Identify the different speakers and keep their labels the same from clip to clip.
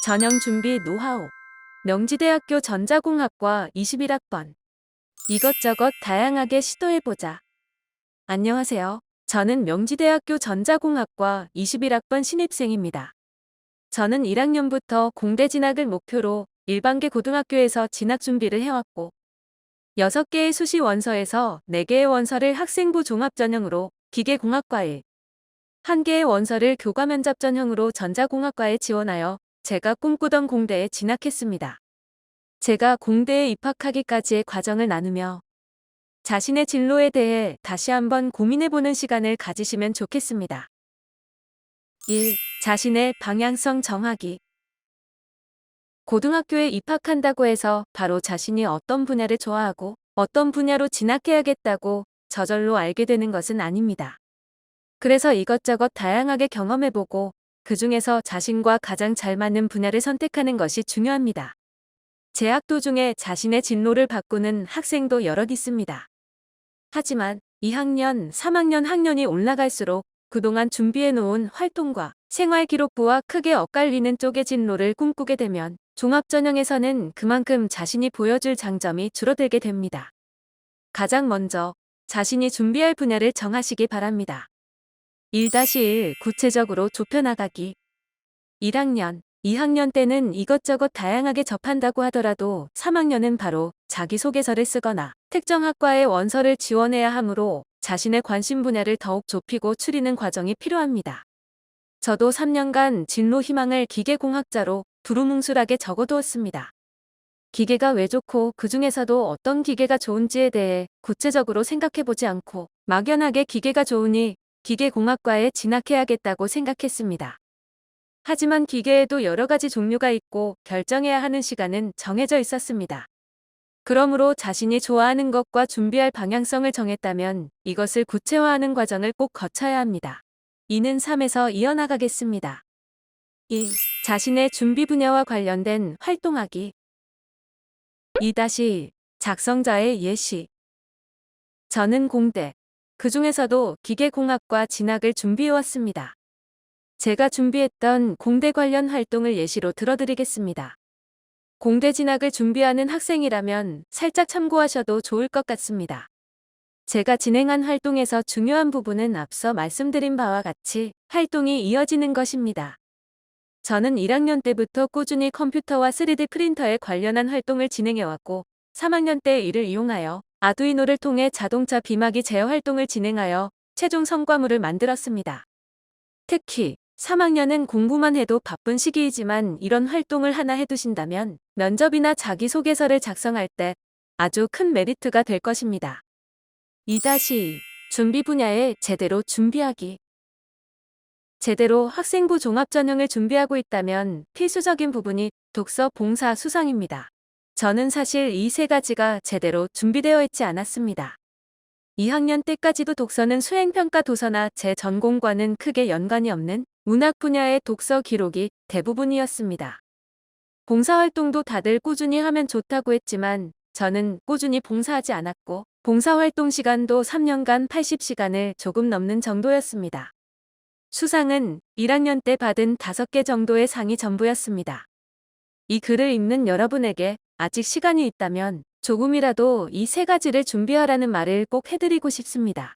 Speaker 1: 전형준비 노하우. 명지대학교 전자공학과 21학번. 이것저것 다양하게 시도해보자. 안녕하세요. 저는 명지대학교 전자공학과 21학번 신입생입니다. 저는 1학년부터 공대 진학을 목표로 일반계 고등학교에서 진학 준비를 해왔고 6개의 수시 원서에서 4개의 원서를 학생부 종합 전형으로 기계공학과에 1개의 원서를 교과 면접 전형으로 전자공학과에 지원하여 제가 꿈꾸던 공대에 진학했습니다. 제가 공대에 입학하기까지의 과정을 나누며 자신의 진로에 대해 다시 한번 고민해보는 시간을 가지시면 좋겠습니다. 1. 자신의 방향성 정하기. 고등학교에 입학한다고 해서 바로 자신이 어떤 분야를 좋아하고 어떤 분야로 진학해야겠다고 저절로 알게 되는 것은 아닙니다. 그래서 이것저것 다양하게 경험해보고 그 중에서 자신과 가장 잘 맞는 분야를 선택하는 것이 중요합니다. 재학 도중에 자신의 진로를 바꾸는 학생도 여럿 있습니다. 하지만 2학년, 3학년 학년이 올라갈수록 그동안 준비해놓은 활동과 생활기록부와 크게 엇갈리는 쪽의 진로를 꿈꾸게 되면 종합전형에서는 그만큼 자신이 보여줄 장점이 줄어들게 됩니다. 가장 먼저 자신이 준비할 분야를 정하시기 바랍니다. 1-1 구체적으로 좁혀나가기. 1학년, 2학년 때는 이것저것 다양하게 접한다고 하더라도 3학년은 바로 자기소개서를 쓰거나 특정 학과의 원서를 지원해야 하므로 자신의 관심 분야를 더욱 좁히고 추리는 과정이 필요합니다. 저도 3년간 진로 희망을 기계공학자로 두루뭉술하게 적어두었습니다. 기계가 왜 좋고 그 중에서도 어떤 기계가 좋은지에 대해 구체적으로 생각해보지 않고 막연하게 기계가 좋으니 기계공학과에 진학해야겠다고 생각했습니다. 하지만 기계에도 여러 가지 종류가 있고 결정해야 하는 시간은 정해져 있었습니다. 그러므로 자신이 좋아하는 것과 준비할 방향성을 정했다면 이것을 구체화하는 과정을 꼭 거쳐야 합니다. 이는 3에서 이어나가겠습니다. 1. 자신의 준비 분야와 관련된 활동하기. 2-1 작성자의 예시. 저는 공대, 그 중에서도 기계공학과 진학을 준비해왔습니다. 제가 준비했던 공대 관련 활동을 예시로 들어드리겠습니다. 공대 진학을 준비하는 학생이라면 살짝 참고하셔도 좋을 것 같습니다. 제가 진행한 활동에서 중요한 부분은 앞서 말씀드린 바와 같이 활동이 이어지는 것입니다. 저는 1학년 때부터 꾸준히 컴퓨터와 3D 프린터에 관련한 활동을 진행해왔고 3학년 때 이를 이용하여 아두이노를 통해 자동차 비마기 제어 활동을 진행하여 최종 성과물을 만들었습니다. 특히 3학년은 공부만 해도 바쁜 시기이지만 이런 활동을 하나 해두신다면 면접이나 자기소개서를 작성할 때 아주 큰 메리트가 될 것입니다. 2-2 준비 분야에 제대로 준비하기. 제대로 학생부 종합전형을 준비하고 있다면 필수적인 부분이 독서, 봉사, 수상입니다. 저는 사실 이 3가지가 제대로 준비되어 있지 않았습니다. 2학년 때까지도 독서는 수행평가 도서나 제 전공과는 크게 연관이 없는 문학 분야의 독서 기록이 대부분이었습니다. 봉사활동도 다들 꾸준히 하면 좋다고 했지만 저는 꾸준히 봉사하지 않았고 봉사활동 시간도 3년간 80시간을 조금 넘는 정도였습니다. 수상은 1학년 때 받은 5개 정도의 상이 전부였습니다. 이 글을 읽는 여러분에게 아직 시간이 있다면 조금이라도 이 3가지를 준비하라는 말을 꼭 해드리고 싶습니다.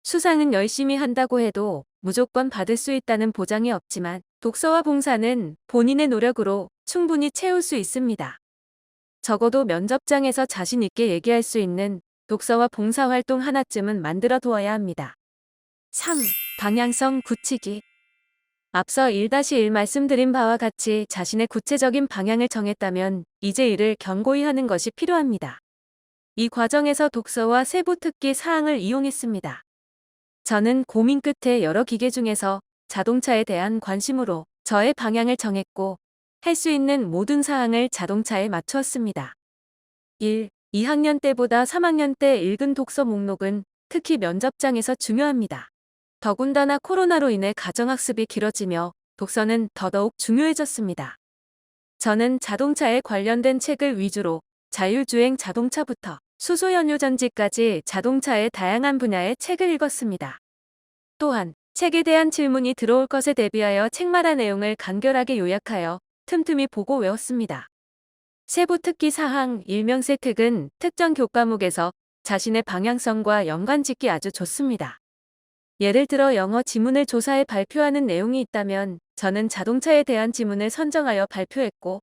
Speaker 1: 수상은 열심히 한다고 해도 무조건 받을 수 있다는 보장이 없지만 독서와 봉사는 본인의 노력으로 충분히 채울 수 있습니다. 적어도 면접장에서 자신 있게 얘기할 수 있는 독서와 봉사활동 하나쯤은 만들어 두어야 합니다. 3. 방향성 굳히기. 앞서 1-1 말씀드린 바와 같이 자신의 구체적인 방향을 정했다면 이제 이를 견고히 하는 것이 필요합니다. 이 과정에서 독서와 세부 특기 사항을 이용했습니다. 저는 고민 끝에 여러 기계 중에서 자동차에 대한 관심으로 저의 방향을 정했고 할 수 있는 모든 사항을 자동차에 맞추었습니다. 1. 2학년 때보다 3학년 때 읽은 독서 목록은 특히 면접장에서 중요합니다. 더군다나 코로나로 인해 가정학습이 길어지며 독서는 더더욱 중요해졌습니다. 저는 자동차에 관련된 책을 위주로 자율주행 자동차부터 수소연료전지까지 자동차의 다양한 분야의 책을 읽었습니다. 또한 책에 대한 질문이 들어올 것에 대비하여 책마다 내용을 간결하게 요약하여 틈틈이 보고 외웠습니다. 세부 특기 사항 일명세 특은 특정 교과목에서 자신의 방향성과 연관짓기 아주 좋습니다. 예를 들어 영어 지문을 조사해 발표하는 내용이 있다면 저는 자동차에 대한 지문을 선정하여 발표했고,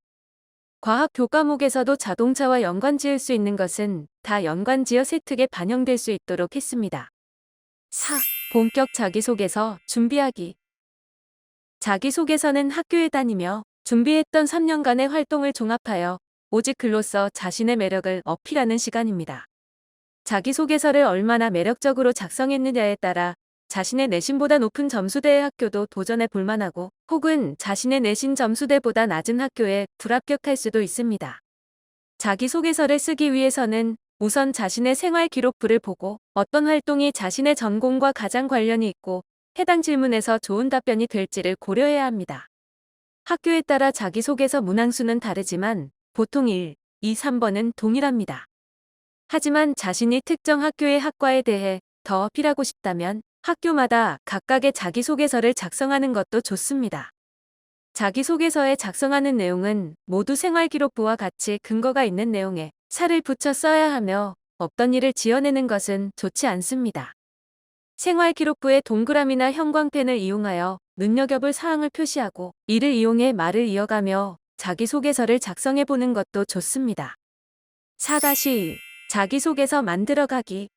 Speaker 1: 과학 교과목에서도 자동차와 연관지을 수 있는 것은 다 연관지어 세특에 반영될 수 있도록 했습니다. 4. 본격 자기소개서 준비하기. 자기소개서는 학교에 다니며 준비했던 3년간의 활동을 종합하여 오직 글로써 자신의 매력을 어필하는 시간입니다. 자기소개서를 얼마나 매력적으로 작성했느냐에 따라 자신의 내신보다 높은 점수대의 학교도 도전해 볼 만하고, 혹은 자신의 내신 점수대보다 낮은 학교에 불합격할 수도 있습니다. 자기소개서를 쓰기 위해서는 우선 자신의 생활 기록부를 보고 어떤 활동이 자신의 전공과 가장 관련이 있고 해당 질문에서 좋은 답변이 될지를 고려해야 합니다. 학교에 따라 자기소개서 문항수는 다르지만 보통 1, 2, 3번은 동일합니다. 하지만 자신이 특정 학교의 학과에 대해 더 어필하고 싶다면 학교마다 각각의 자기소개서를 작성하는 것도 좋습니다. 자기소개서에 작성하는 내용은 모두 생활기록부와 같이 근거가 있는 내용에 살을 붙여 써야 하며 없던 일을 지어내는 것은 좋지 않습니다. 생활기록부에 동그라미나 형광펜을 이용하여 눈여겨볼 사항을 표시하고 이를 이용해 말을 이어가며 자기소개서를 작성해보는 것도 좋습니다. 4-1 자기소개서 만들어가기.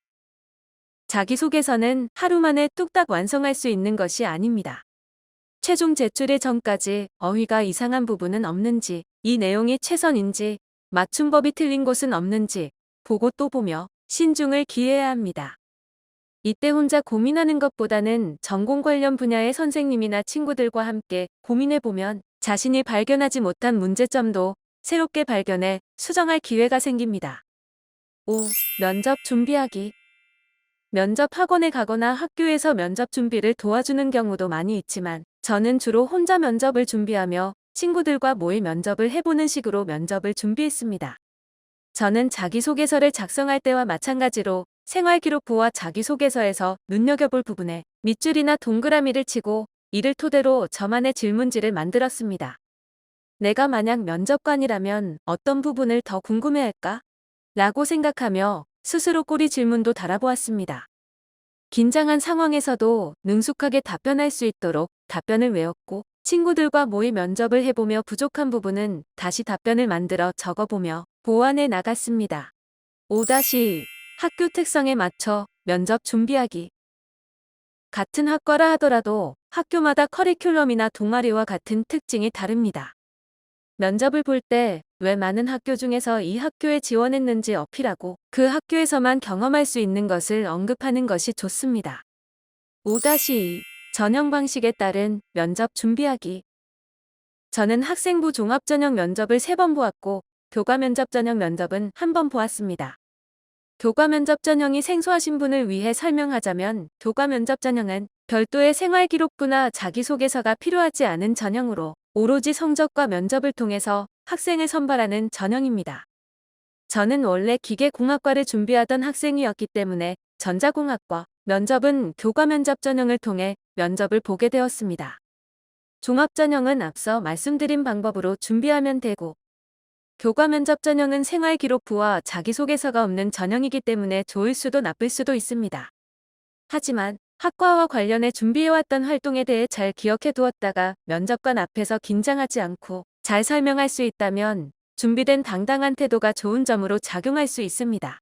Speaker 1: 자기소개서는 하루 만에 뚝딱 완성할 수 있는 것이 아닙니다. 최종 제출일 전까지 어휘가 이상한 부분은 없는지, 이 내용이 최선인지, 맞춤법이 틀린 곳은 없는지 보고 또 보며 신중을 기해야 합니다. 이때 혼자 고민하는 것보다는 전공 관련 분야의 선생님이나 친구들과 함께 고민해보면 자신이 발견하지 못한 문제점도 새롭게 발견해 수정할 기회가 생깁니다. 5. 면접 준비하기. 면접 학원에 가거나 학교에서 면접 준비를 도와주는 경우도 많이 있지만 저는 주로 혼자 면접을 준비하며 친구들과 모의 면접을 해보는 식으로 면접을 준비했습니다. 저는 자기소개서를 작성할 때와 마찬가지로 생활기록부와 자기소개서에서 눈여겨볼 부분에 밑줄이나 동그라미를 치고 이를 토대로 저만의 질문지를 만들었습니다. 내가 만약 면접관이라면 어떤 부분을 더 궁금해할까? 라고 생각하며 스스로 꼬리 질문도 달아보았습니다. 긴장한 상황에서도 능숙하게 답변할 수 있도록 답변을 외웠고, 친구들과 모의 면접을 해보며 부족한 부분은 다시 답변을 만들어 적어보며 보완해 나갔습니다. 5-2 학교 특성에 맞춰 면접 준비하기. 같은 학과라 하더라도 학교마다 커리큘럼이나 동아리와 같은 특징이 다릅니다. 면접을 볼 때 왜 많은 학교 중에서 이 학교에 지원했는지 어필하고 그 학교에서만 경험할 수 있는 것을 언급하는 것이 좋습니다. 5-2 전형 방식에 따른 면접 준비하기. 저는 학생부 종합전형 면접을 3번 보았고 교과면접 전형 면접은 1번 보았습니다. 교과면접 전형이 생소하신 분을 위해 설명하자면 교과면접 전형은 별도의 생활기록부나 자기소개서가 필요하지 않은 전형으로 오로지 성적과 면접을 통해서 학생을 선발하는 전형입니다. 저는 원래 기계공학과를 준비하던 학생이었기 때문에 전자공학과 면접은 교과면접 전형을 통해 면접을 보게 되었습니다. 종합전형은 앞서 말씀드린 방법으로 준비하면 되고, 교과면접 전형은 생활기록부와 자기소개서가 없는 전형이기 때문에 좋을 수도 나쁠 수도 있습니다. 하지만 학과와 관련해 준비해왔던 활동에 대해 잘 기억해 두었다가 면접관 앞에서 긴장하지 않고 잘 설명할 수 있다면 준비된 당당한 태도가 좋은 점으로 작용할 수 있습니다.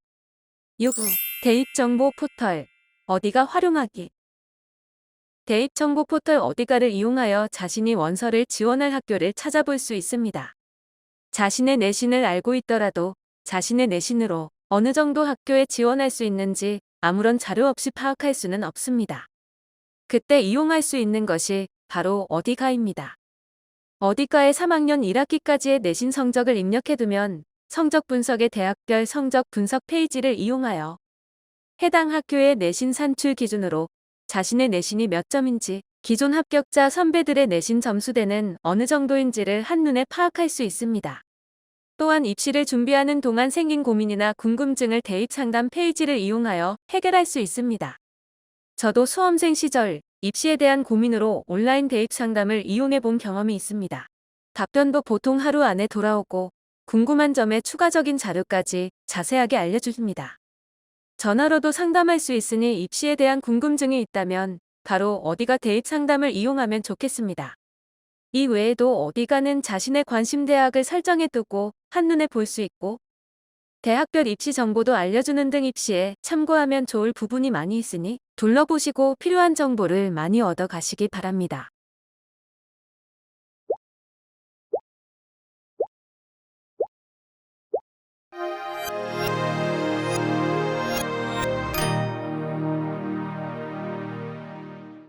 Speaker 1: 6. 대입정보 포털 어디가 활용하기. 대입정보 포털 어디가를 이용하여 자신이 원서를 지원할 학교를 찾아볼 수 있습니다. 자신의 내신을 알고 있더라도 자신의 내신으로 어느 정도 학교에 지원할 수 있는지 아무런 자료 없이 파악할 수는 없습니다. 그때 이용할 수 있는 것이 바로 어디가입니다. 어디가에 3학년 1학기까지의 내신 성적을 입력해두면 성적 분석의 대학별 성적 분석 페이지를 이용하여 해당 학교의 내신 산출 기준으로 자신의 내신이 몇 점인지, 기존 합격자 선배들의 내신 점수대는 어느 정도인지를 한눈에 파악할 수 있습니다. 또한 입시를 준비하는 동안 생긴 고민이나 궁금증을 대입 상담 페이지를 이용하여 해결할 수 있습니다. 저도 수험생 시절 입시에 대한 고민으로 온라인 대입 상담을 이용해 본 경험이 있습니다. 답변도 보통 하루 안에 돌아오고 궁금한 점에 추가적인 자료까지 자세하게 알려줍니다. 전화로도 상담할 수 있으니 입시에 대한 궁금증이 있다면 바로 어디가 대입 상담을 이용하면 좋겠습니다. 이 외에도 어디가는 자신의 관심 대학을 설정해 두고 한눈에 볼 수 있고 대학별 입시 정보도 알려주는 등 입시에 참고하면 좋을 부분이 많이 있으니 둘러보시고 필요한 정보를 많이 얻어 가시기 바랍니다.